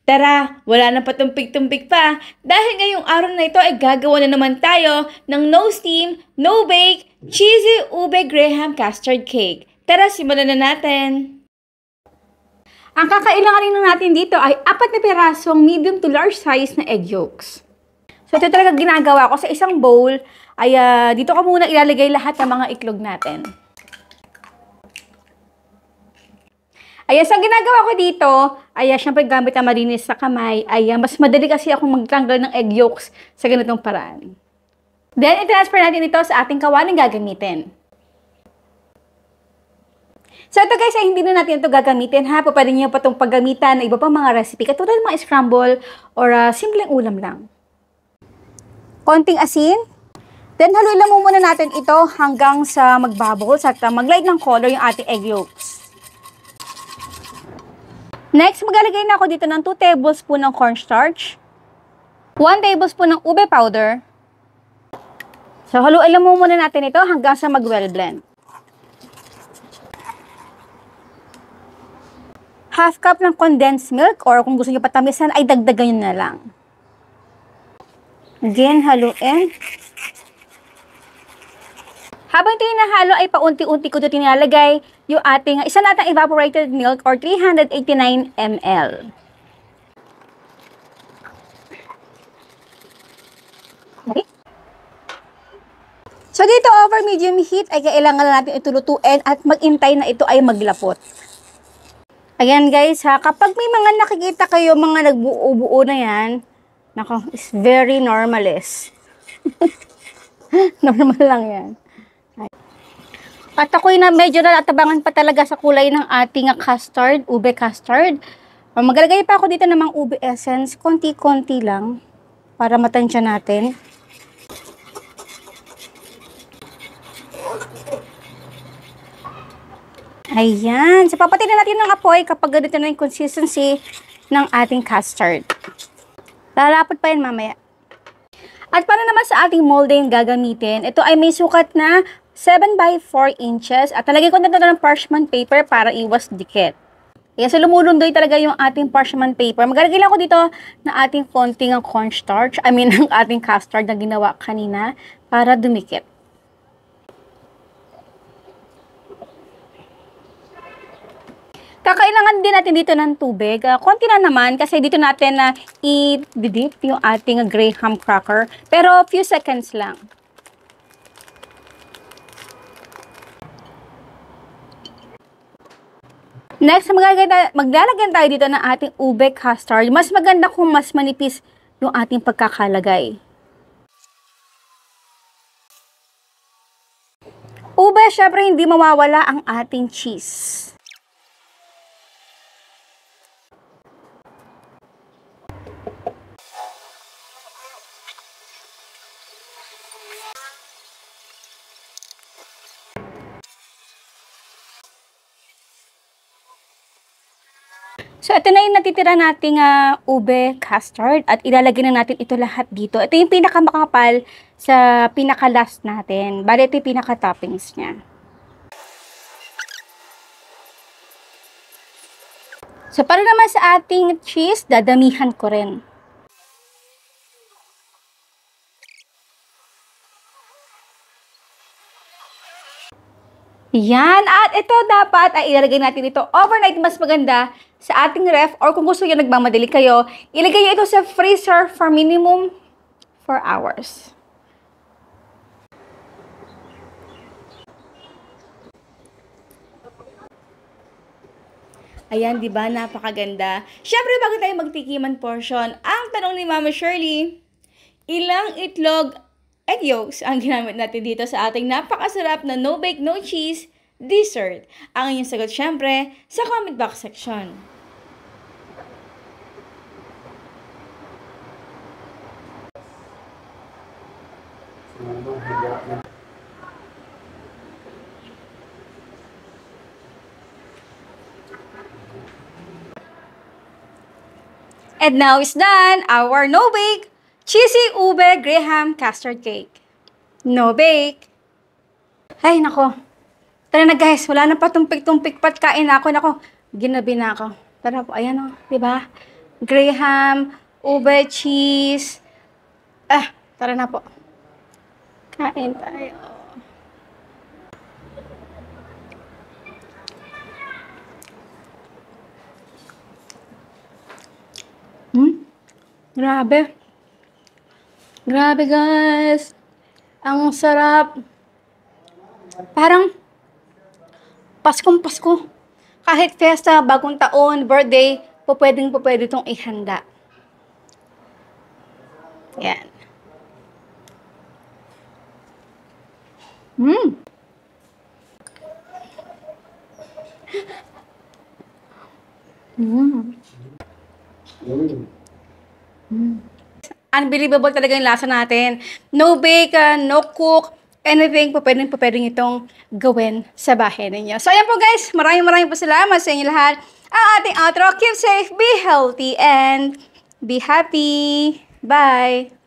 Tara, wala na patumpik-tumpik pa dahil ngayong araw na ito ay gagawa na naman tayo ng no steam, no bake, cheesy ube graham custard cake. Tara, simulan na natin! Ang kakailanganin natin dito ay 4 na pirasong medium to large size na egg yolks. So ito talaga ginagawa ko sa isang bowl ay dito ko muna ilalagay lahat ng mga itlog natin. Ayan, sa ginagawa ko dito, syempre gamit ang marinis sa kamay, mas madali kasi akong magtanggal ng egg yolks sa ganitong paraan. Then, i-transfer natin ito sa ating kawaling gagamitin. So, ito guys, hindi na natin ito gagamitin ha. Pwede niyo pa itong paggamitan ng iba pang mga recipe, katulad ng mga scramble or simpleng ulam lang. Konting asin. Then, haluin lang muna natin ito hanggang sa mag-bubbles at mag-light ng color yung ating egg yolks. Next, maglalagay na ako dito ng 2 tablespoon ng cornstarch, 1 tablespoon ng ube powder. So, haluin lang muna natin ito hanggang sa mag-well blend. Half cup ng condensed milk or kung gusto nyo patamisan ay dagdagan nyo na lang. Again, haluin. Habang ito hinahalo ay paunti-unti ko ito tinalagay yung ating isa natang evaporated milk or 389 ml. Okay. So dito over medium heat ay kailangan na natin ito lutuin at mag-intay na ito ay maglapot. Ayan guys ha, kapag may mga nakikita kayo mga nagbuo-buo na yan, nako, is very normalist. Normal lang yan. At ako'y medyo natabangan pa talaga sa kulay ng ating custard, ube custard. Maglalagay pa ako dito ng mga ube essence, konti-konti lang, para matansya natin. Ayan. So, papatirin natin ng apoy kapag ganito na yung consistency ng ating custard. Lalapot pa yan mamaya. At para naman sa ating molding gagamitin, ito ay may sukat na 7 by 4 inches at talagay ko na ito ng parchment paper para iwas dikit. Ayan, so lumulundoy talaga yung ating parchment paper. Maglalagay lang ko dito na ating konting cornstarch, ng ating custard na ginawa kanina para dumikit. Kakailangan din natin dito ng tubig. Konti na naman kasi dito natin na i-dip yung ating graham cracker. Pero few seconds lang. Next, maglalagyan tayo dito ng ating ube custard. Mas maganda kung mas manipis yung ating pagkakalagay. Ube, syempre hindi mawawala ang ating cheese. So, ito na yung natitira nating ube custard at ilalagay na natin ito lahat dito. Ito yung pinakamakapal sa pinaka-last natin. Bale, ito yung pinaka-toppings niya. So, para naman sa ating cheese, dadamihan ko rin. Yan. At ito dapat ay ilalagay natin ito overnight, mas maganda sa ating ref, or kung gusto nyo nagmamadali kayo, ilagay nyo ito sa freezer for minimum 4 hours. Ayan, di ba? Napakaganda. Syempre, bago tayo magtikiman portion, ang tanong ni Mama Shirley, ilang itlog egg yolks ang ginamit natin dito sa ating napakasarap na no bake, no cheese dessert? Ang inyong sagot syempre sa comment box section. And now is done our no bake cheesy ube graham custard cake. No bake. Ay nako. Tara na guys, wala na pa tumpik-tumpik pat kain na ako. Nako, ginabi na ako. Tara po, ayan o, 'di ba? graham, ube cheese. Tara na po. Kain tayo. Grabe. Grabe, guys. Ang sarap. Parang Paskong Pasko. Kahit fiesta, bagong taon, birthday, pwede itong ihanda. Yan. Unbelievable talaga yung lasa natin. No bacon, no cook, anything, pwedeng itong gawin sa bahay ninyo. So, ayan po guys, maraming po salamat sa inyo lahat. Ang ating outro, keep safe, be healthy, and be happy. Bye!